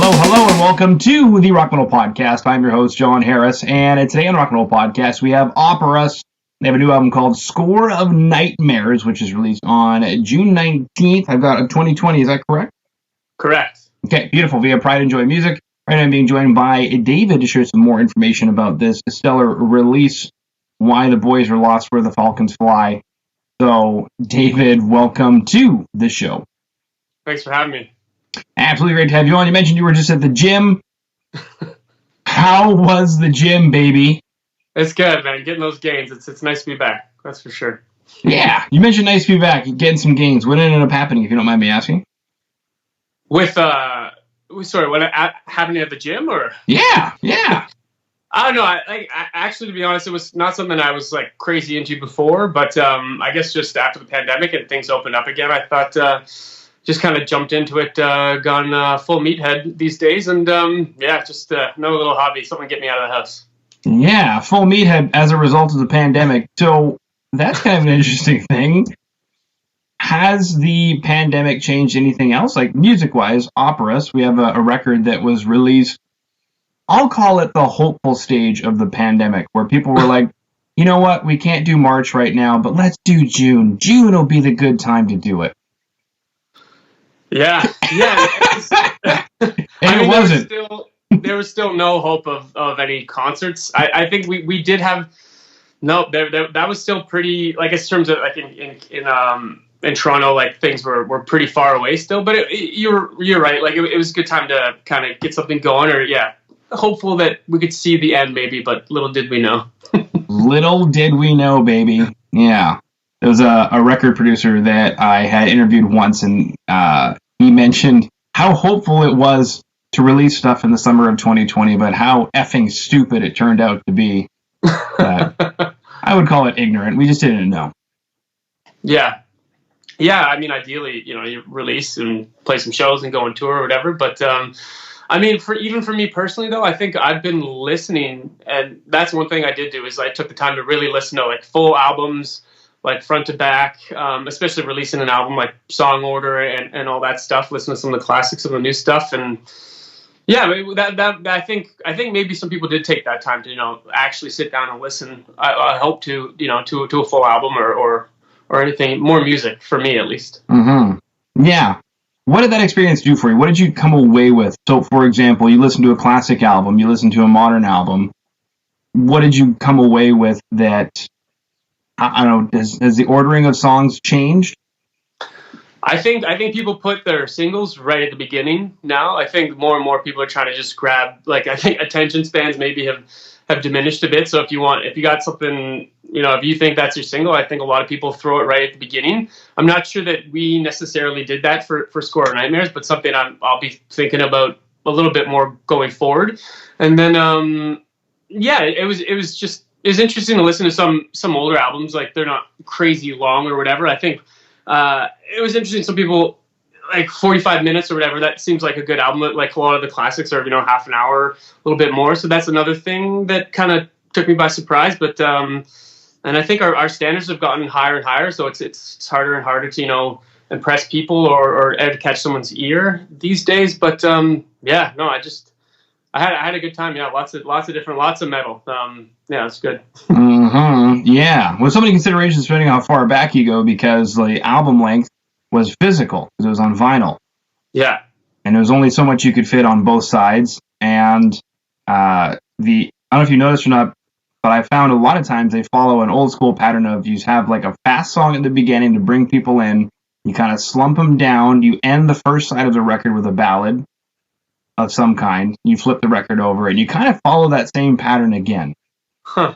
Hello, and welcome to the Rock Metal Podcast. I'm your host, John Harris, and today on Rock Metal Podcast, we have OPERUS. They have a new album called Score of Nightmares, which is released on June 19th. I've got 2020, is that correct? Correct. Okay, beautiful. Via Pride and Joy Music. Right now I'm being joined by David to share some more information about this stellar release, Why the Boys Are Lost, Where the Falcons Fly. So, David, welcome to the show. Thanks for having me. Absolutely great to have you on. You mentioned you were just at the gym. How was the gym, baby? It's good, man. Getting those gains. It's nice to be back. That's for sure. Yeah, you mentioned nice to be back. Getting some gains. What ended up happening, if you don't mind me asking? What happening at the gym, or? Yeah. I don't know. I actually, to be honest, it was not something I was like crazy into before, but I guess just after the pandemic and things opened up again, I thought just kind of jumped into it, gone full meathead these days, and just another little hobby, something to get me out of the house. Yeah, full meathead as a result of the pandemic. So that's kind of an interesting thing. Has the pandemic changed anything else? Like music-wise, OPERUS, we have a record that was released, I'll call it the hopeful stage of the pandemic, where people were like, you know what, we can't do March right now, but let's do June. June will be the good time to do it. Yeah. It wasn't. There was still no hope of any concerts. I think we did have that was still pretty, like, in terms of like in Toronto, like things were pretty far away still. But you're right. Like it was a good time to kind of get something going, or hopeful that we could see the end maybe. But little did we know. Little did we know, baby. Yeah. There was a record producer that I had interviewed once, and he mentioned how hopeful it was to release stuff in the summer of 2020, but how effing stupid it turned out to be. I would call it ignorant. We just didn't know. Yeah. I mean, ideally, you release and play some shows and go on tour or whatever. But I mean, for me personally, though, I think I've been listening, and that's one thing I did do is I took the time to really listen to like full albums, like front to back, especially releasing an album like song order and all that stuff. Listen to some of the classics, some of the new stuff, and that I think maybe some people did take that time to actually sit down and listen. I hope to to a full album or anything, more music for me at least. Mm-hmm. Yeah. What did that experience do for you? What did you come away with? So, for example, you listen to a classic album, you listen to a modern album. What did you come away with that? I don't know. Has the ordering of songs changed? I think people put their singles right at the beginning now. I think more and more people are trying to just grab, like, I think attention spans maybe have diminished a bit. So if you got something, if you think that's your single, I think a lot of people throw it right at the beginning. I'm not sure that we necessarily did that for Score of Nightmares, but something I'll be thinking about a little bit more going forward. And then, it was interesting to listen to some older albums. Like, they're not crazy long or whatever. I think it was interesting. Some people, like 45 minutes or whatever, that seems like a good album. Like a lot of the classics are, half an hour, a little bit more. So that's another thing that kind of took me by surprise. But and I think our standards have gotten higher and higher. So it's harder and harder to impress people or to catch someone's ear these days. But I had a good time. Yeah, lots of metal. It's good. Mm-hmm. Yeah. Well, so many considerations depending on how far back you go, because the album length was physical because it was on vinyl. Yeah. And there was only so much you could fit on both sides. And I don't know if you noticed or not, but I found a lot of times they follow an old school pattern of you have like a fast song at the beginning to bring people in. You kind of slump them down. You end the first side of the record with a ballad of some kind. You flip the record over and you kind of follow that same pattern again. Huh.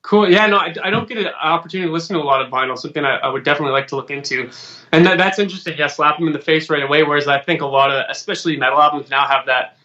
Cool. Yeah, no, I don't get an opportunity to listen to a lot of vinyl, something I would definitely like to look into. And that's interesting. Yeah, slap them in the face right away, whereas I think a lot of, especially metal albums now, have that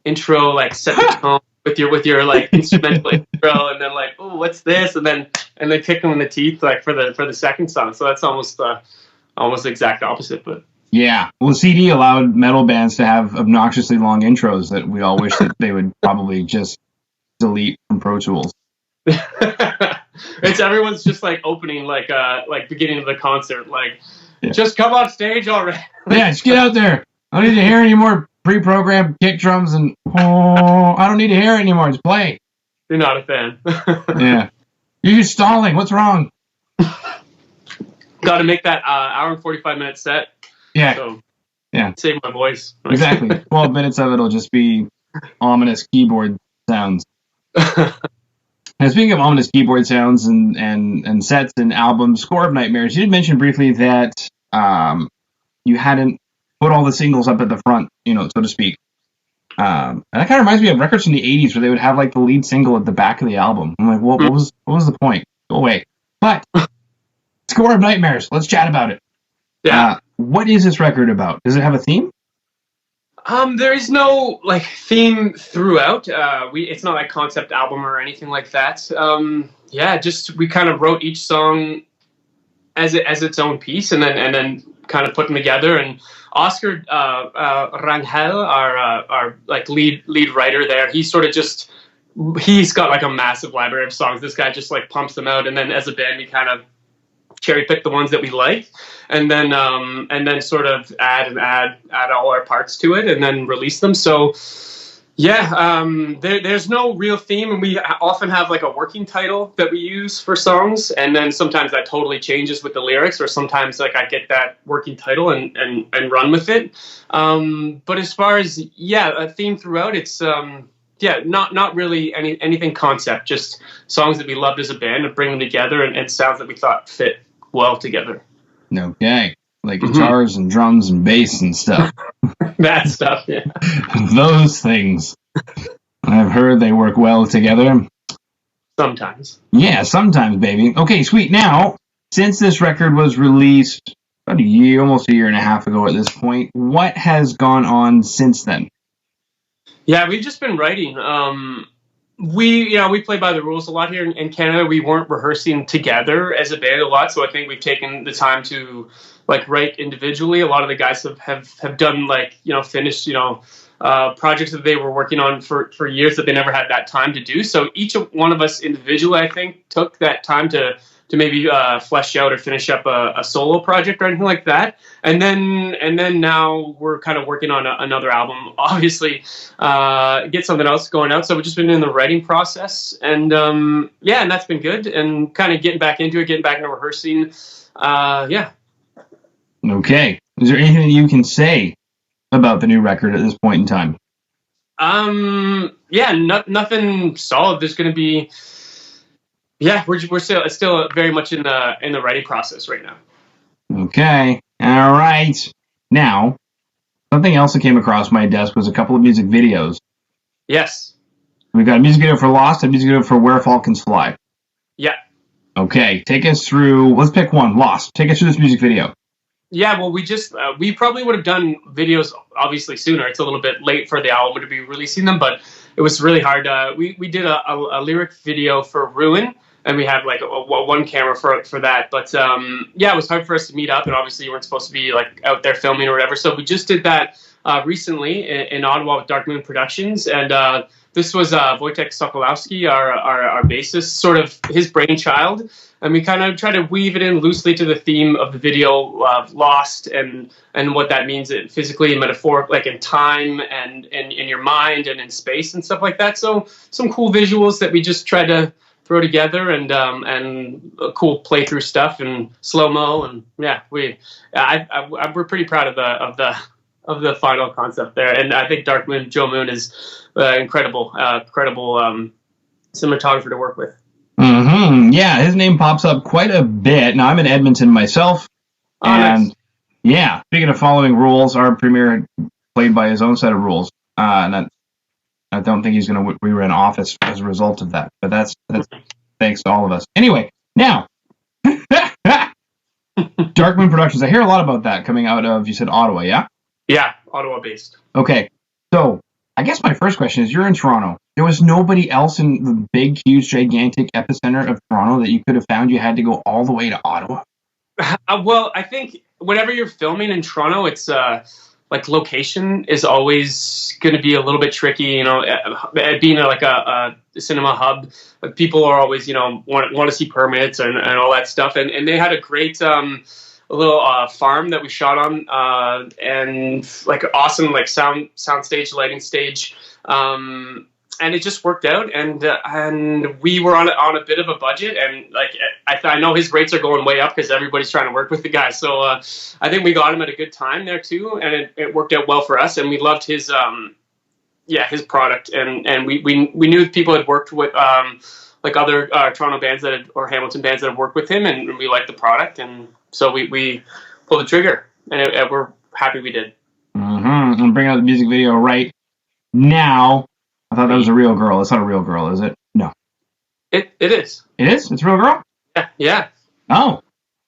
intro, like, set the tone with your like instrumental intro, and then like, oh, what's this? And then kick them in the teeth like for the second song. So that's almost the exact opposite, but yeah. Well, CD allowed metal bands to have obnoxiously long intros that we all wish that they would probably just delete from Pro Tools. It's everyone's just like opening like beginning of the concert, like, just come on stage already. Yeah, just get out there. I don't need to hear any more pre-programmed kick drums and I don't need to hear it anymore. Just play. You're not a fan. Yeah. You're just stalling. What's wrong? Got to make that hour and 45-minute set. Yeah. So, yeah. Save my voice. Exactly. 12 minutes of it will just be ominous keyboard sounds. Now, speaking of ominous keyboard sounds and sets and albums, Score of Nightmares, you did mention briefly that you hadn't put all the singles up at the front, so to speak. And that kind of reminds me of records from the 80s where they would have like the lead single at the back of the album. I'm like, what was the point? Go away. But Score of Nightmares, let's chat about it. Yeah. What is this record about? Does it have a theme? There is no theme throughout. It's not like concept album or anything like that. Just we kind of wrote each song as its own piece, and then kind of put them together. And Oscar Rangel, our lead writer there, he's got like a massive library of songs. This guy just pumps them out, and then as a band we kind of cherry pick the ones that we like, and then sort of add all our parts to it, and then release them. So there's no real theme, and we often have a working title that we use for songs, and then sometimes that totally changes with the lyrics, or sometimes I get that working title and run with it. But as far as a theme throughout, it's not really anything concept, just songs that we loved as a band and bring them together, and sounds that we thought fit well together. Okay. Like guitars and drums and bass and stuff. That stuff, yeah. Those things. I've heard they work well together. Sometimes. Yeah, sometimes, baby. Okay, sweet. Now, since this record was released about almost a year and a half ago at this point, what has gone on since then? Yeah, we've just been writing. We play by the rules a lot here in Canada. We weren't rehearsing together as a band a lot, so I think we've taken the time to write individually. A lot of the guys have done finished projects that they were working on for years that they never had that time to do. So each one of us individually, I think, took that time to maybe flesh out or finish up a solo project or anything like that. And then now we're kind of working on another album, obviously, get something else going out. So we've just been in the writing process, and and that's been good, and kind of getting back into rehearsing. Okay. Is there anything that you can say about the new record at this point in time? Nothing solid. There's going to be, we're still very much in the writing process right now. Okay. All right. Now, something else that came across my desk was a couple of music videos. Yes. We've got a music video for Lost, a music video for Where Falcons Fly. Yeah. Okay. Take us through, let's pick one, Lost. Take us through this music video. Yeah, well, we probably would have done videos obviously sooner. It's a little bit late for the album to be releasing them, but it was really hard. We did a lyric video for Ruin, and we had one camera for that. But it was hard for us to meet up, and obviously you weren't supposed to be out there filming or whatever. So we just did that recently in Ottawa with Darkmoon Productions, and this was Wojtek Sokolowski, our bassist, sort of his brainchild. And we kind of try to weave it in loosely to the theme of the video of Lost and what that means physically and metaphorically, in time and in your mind and in space and stuff like that. So some cool visuals that we just tried to throw together, and cool playthrough stuff and slow-mo, and we're pretty proud of the final concept there. And I think Joe Moon is incredible cinematographer to work with. Mm-hmm. Yeah, his name pops up quite a bit. Now, I'm in Edmonton myself, and nice. Speaking of following rules, our premier played by his own set of rules, and I don't think he's going to rerun office as a result of that. But that's thanks to all of us. Anyway, now Darkmoon Productions. I hear a lot about that coming out of, you said, Ottawa, yeah? Yeah, Ottawa based. Okay, so I guess my first question is, you're in Toronto. There was nobody else in the big, huge, gigantic epicenter of Toronto that you could have found. You had to go all the way to Ottawa? Well, I think whenever you're filming in Toronto, it's location is always going to be a little bit tricky. Being a cinema hub, people are always want to see permits and all that stuff. And they had a great little farm that we shot on, and like awesome like sound stage, lighting stage. And it just worked out, and we were on a bit of a budget, and like I know his rates are going way up because everybody's trying to work with the guy. So I think we got him at a good time there too, and it worked out well for us, and we loved his his product, and we knew people had worked with like other Toronto bands or Hamilton bands that have worked with him, and we liked the product, and so we pulled the trigger, and we're happy we did. I'm gonna bring out the music video right now. I thought that was a real girl. It's not a real girl, is it? No. It is. It is? It's a real girl? Yeah. Oh.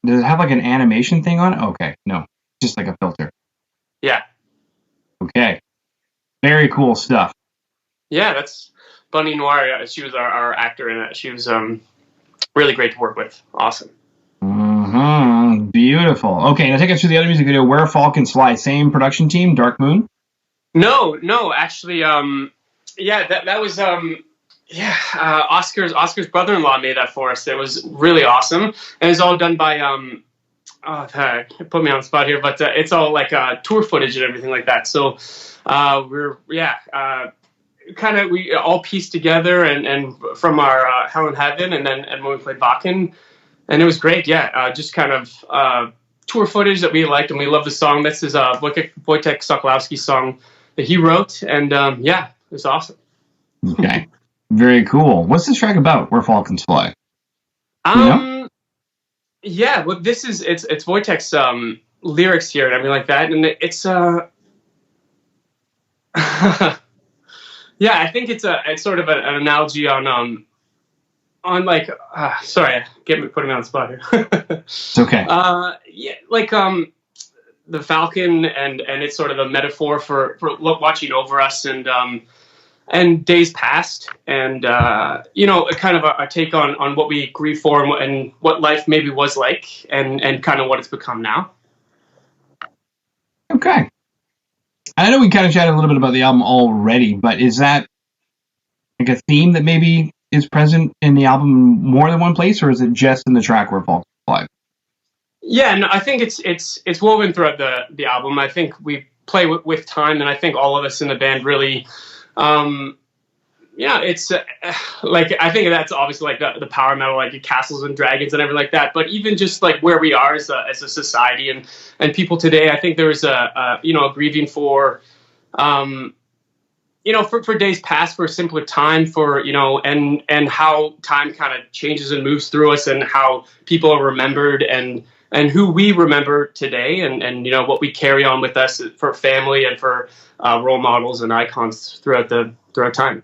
Does it have like an animation thing on it? Okay. No. Just like a filter. Yeah. Okay. Very cool stuff. Yeah, that's Bunny Noir. She was our actor in it. She was really great to work with. Awesome. Beautiful. Okay, now take us through the other music video. Where Falcons Fly. Same production team, Darkmoon? No. Actually, that was Oscar's brother-in-law made that for us. It was really awesome, and it was all done by put me on the spot here, but it's all like tour footage and everything like that. So we all pieced together and from our Hell in Heaven, and when we played Walkin, and it was great. Just kind of tour footage that we liked, and we love the song. This is Vortex Sokolowski's song that he wrote, and it was awesome. Okay, very cool. What's this track about? Where Falcons Fly? Yeah, well, it's Vortex lyrics here and everything like that, and it's I think it's sort of an analogy on like sorry, putting me on the spot here. It's okay. The Falcon, and it's sort of a metaphor for watching over us and days past, and kind of a take on what we grieve for and what life maybe was like, and kind of what it's become now. Okay. I know we kind of chatted a little bit about the album already, but is that like a theme that maybe is present in the album more than one place, or is it just in the track Where Falcons Fly? Yeah, no, I think it's woven throughout the album. I think we play with time, and I think all of us in the band really, it's like, I think that's obviously like the power metal, like Castles and Dragons and everything like that. But even just like where we are as a society and people today, I think there's a grieving for, for days past, for a simpler time, for, and how time kind of changes and moves through us, and how people are remembered, and who we remember today, and what we carry on with us for family and for role models and icons throughout time.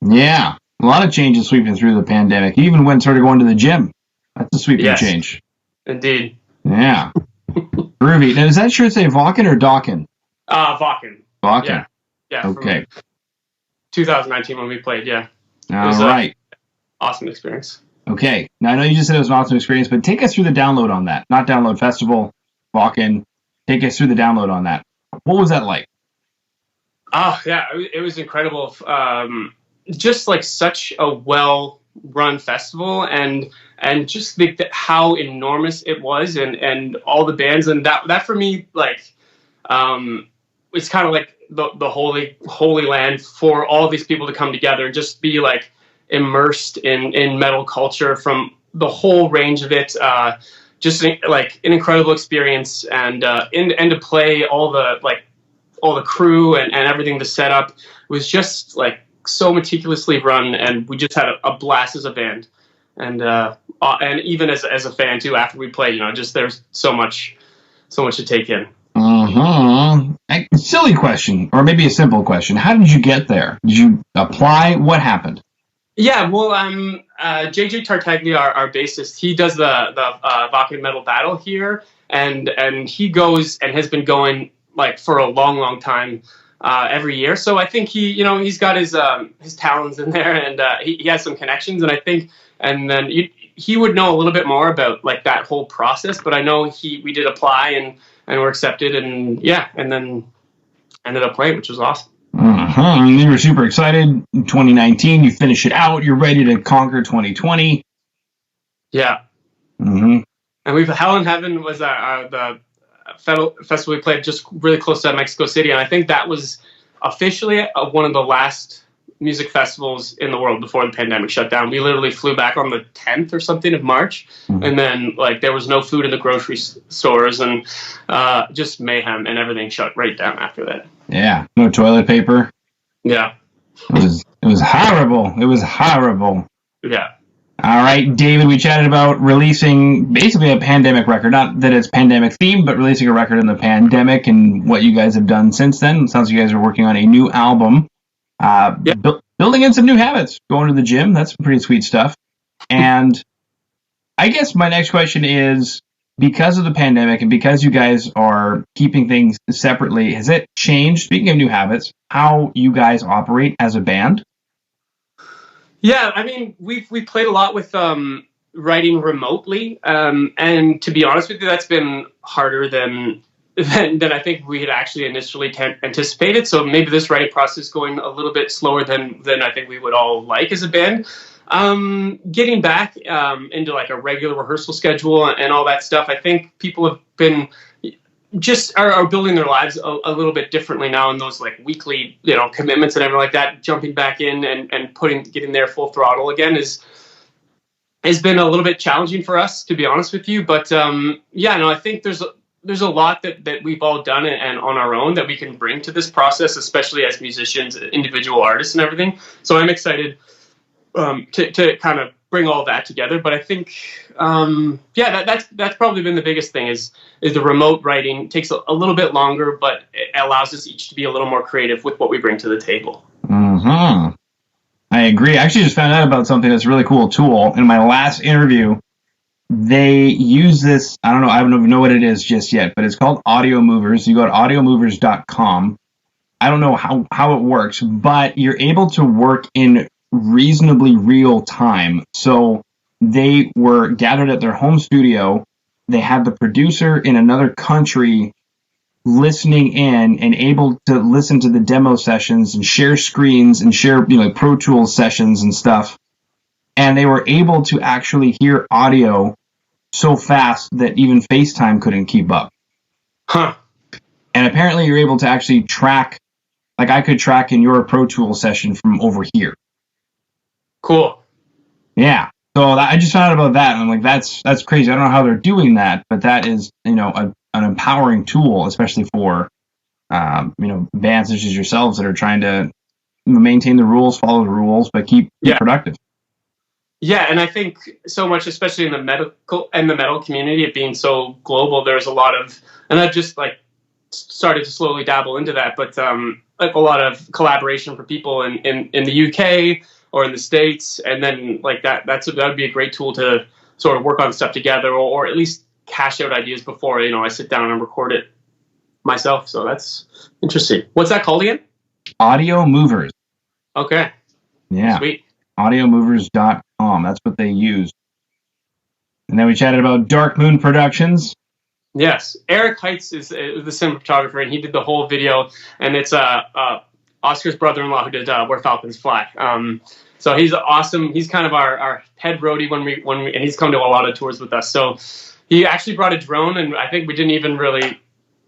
Yeah, a lot of changes sweeping through the pandemic. You even started going to the gym. That's a sweeping change. Indeed. Yeah. Groovy. Now, does that shirt say Walkin or Dawkin? Walkin. Walkin. Yeah. Okay. 2019 when we played. Yeah. All right. Awesome experience. Okay. Now, I know you just said it was an awesome experience, but take us through the download on that. Not download festival, Walkin. Take us through the download on that. What was that like? Oh, yeah. It was incredible. Just like such a well-run festival, and just how enormous it was, and all the bands, and that for me, like, it's kind of like the holy land for all these people to come together and just be like immersed in metal culture from the whole range of it. Just like an incredible experience, and to play all the crew and everything, the setup was just like so meticulously run, and we just had a blast as a band, and even as a fan too. After we played, just there's so much to take in. Silly question, or maybe a simple question. How did you get there? Did you apply? What happened? Yeah, well, JJ Tartaglia, our bassist, he does the Walkin Metal Battle here, and he goes and has been going like for a long time, every year. So I think he's got his talents in there, and he has some connections, and I think, and then he would know a little bit more about like that whole process. But I know we did apply and were accepted, and then ended up playing, which was awesome. You were super excited. In 2019, you finish it out. You're ready to conquer 2020. Yeah. And we've Hell in Heaven was the festival we played just really close to Mexico City, and I think that was officially one of the last music festivals in the world before the pandemic shut down. We literally flew back on the 10th or something of March, and then like there was no food in the grocery stores, and just mayhem, and everything shut right down after that. Yeah, no toilet paper. Yeah, it was horrible. It was horrible. Yeah. All right, David, we chatted about releasing basically a pandemic record. Not that it's pandemic themed, but releasing a record in the pandemic and what you guys have done since then. It sounds like you guys are working on a new album. Building in some new habits, going to the gym. That's some pretty sweet stuff. And I guess my next question is, because of the pandemic and because you guys are keeping things separately, has it changed, speaking of new habits, how you guys operate as a band? Yeah, I mean, we played a lot with writing remotely, and to be honest with you, that's been harder than I think we had actually initially anticipated. So maybe this writing process is going a little bit slower than I think we would all like as a band. Getting back into like a regular rehearsal schedule and all that stuff, I think people have been just are building their lives a little bit differently now in those like weekly, commitments and everything like that. Jumping back in and getting their full throttle again has been a little bit challenging for us, to be honest with you. But I think there's a lot that we've all done and on our own that we can bring to this process, especially as musicians, individual artists and everything. So I'm excited to kind of bring all that together. But I think, that's probably been the biggest thing is the remote writing. It takes a little bit longer, but it allows us each to be a little more creative with what we bring to the table. Mm-hmm. I agree. I actually just found out about something that's a really cool tool. In my last interview, they use this, I don't even know what it is just yet, but it's called Audio Movers. You go to audiomovers.com. I don't know how it works, but you're able to work in reasonably real time. So they were gathered at their home studio. They had the producer in another country listening in and able to listen to the demo sessions and share screens and share Pro Tools sessions and stuff. And they were able to actually hear audio so fast that even FaceTime couldn't keep up. Huh. And apparently you're able to actually track, like I could track in your Pro Tools session from over here. Cool. Yeah. So I just found out about that, and I'm like, that's crazy. I don't know how they're doing that, but that is, an empowering tool, especially for, bands such as yourselves that are trying to maintain the rules, follow the rules, but keep productive. Yeah, and I think so much, especially in the metal community, it being so global, there's a lot of, and I've just like started to slowly dabble into that, but like a lot of collaboration for people in the UK or in the States, and then like that would be a great tool to sort of work on stuff together, or at least hash out ideas before I sit down and record it myself. So that's interesting. What's that called again? Audio Movers. Okay. Yeah. Sweet. Audiomovers.com. That's what they use. And then we chatted about Darkmoon Productions. Yes. Eric Heitz is the cinematographer, and he did the whole video, and it's Oscar's brother-in-law who did Where Falcons Fly. So he's awesome. He's kind of our head roadie when we and he's come to a lot of tours with us. So he actually brought a drone, and I think we didn't even really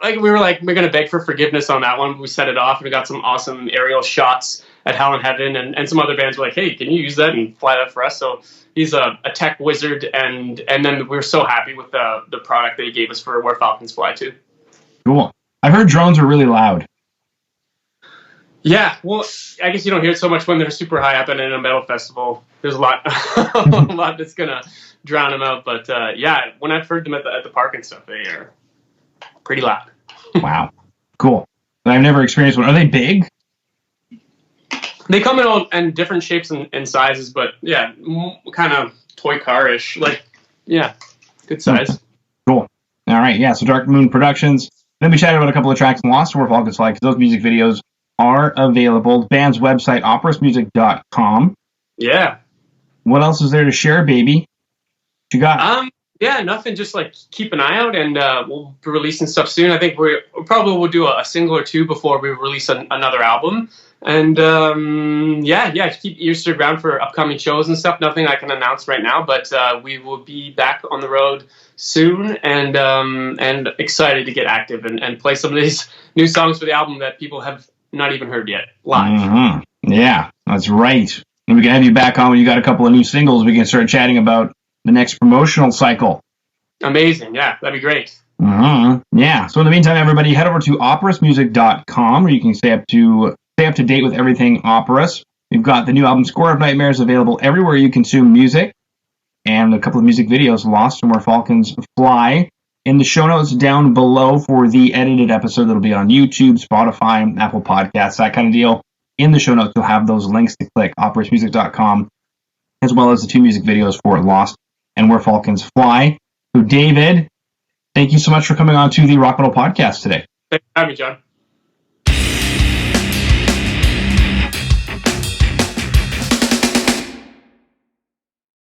we were going to beg for forgiveness on that one. We set it off, and we got some awesome aerial shots at Hell in Heaven, and some other bands were like, hey, can you use that and fly that for us? So he's a tech wizard, and then we were so happy with the product that he gave us for Where Falcons Fly too. Cool. I've heard drones are really loud. Yeah, well, I guess you don't hear it so much when they're super high up and in a metal festival. There's a lot that's going to drown them out. But when I've heard them at the park and stuff, they are pretty loud. Wow. Cool. I've never experienced one. Are they big? They come in different shapes and sizes, but yeah, kind of toy car-ish. Good size. Cool. All right, yeah, so Darkmoon Productions. Then we chatted about a couple of tracks in Lost to Where Falcons Fly, because those music videos are available. The band's website, operusmusic.com. Yeah. What else is there to share, baby? What you got? Yeah, nothing. Just like keep an eye out, and we'll be releasing stuff soon. I think we probably will do a single or two before we release another album. And yeah, keep ears to the ground for upcoming shows and stuff. Nothing I can announce right now, but we will be back on the road soon, and excited to get active and play some of these new songs for the album that people have not even heard yet live. Mm-hmm. Yeah, that's right. And we can have you back on when you got a couple of new singles. We can start chatting about the next promotional cycle. Amazing. Yeah, that'd be great. Mm-hmm. Yeah. So in the meantime, everybody, head over to operusmusic.com where you can stay up to date with everything Operus. We've got the new album Score of Nightmares available everywhere you consume music, and a couple of music videos, Lost and Where Falcons Fly, in the show notes down below for the edited episode that'll be on YouTube, Spotify, Apple Podcasts, that kind of deal. In the show notes, you'll have those links to click, operusmusic.com, as well as the 2 music videos for Lost and Where Falcons Fly. So, David, thank you so much for coming on to the Rock Metal Podcast today. Thanks for having me, John.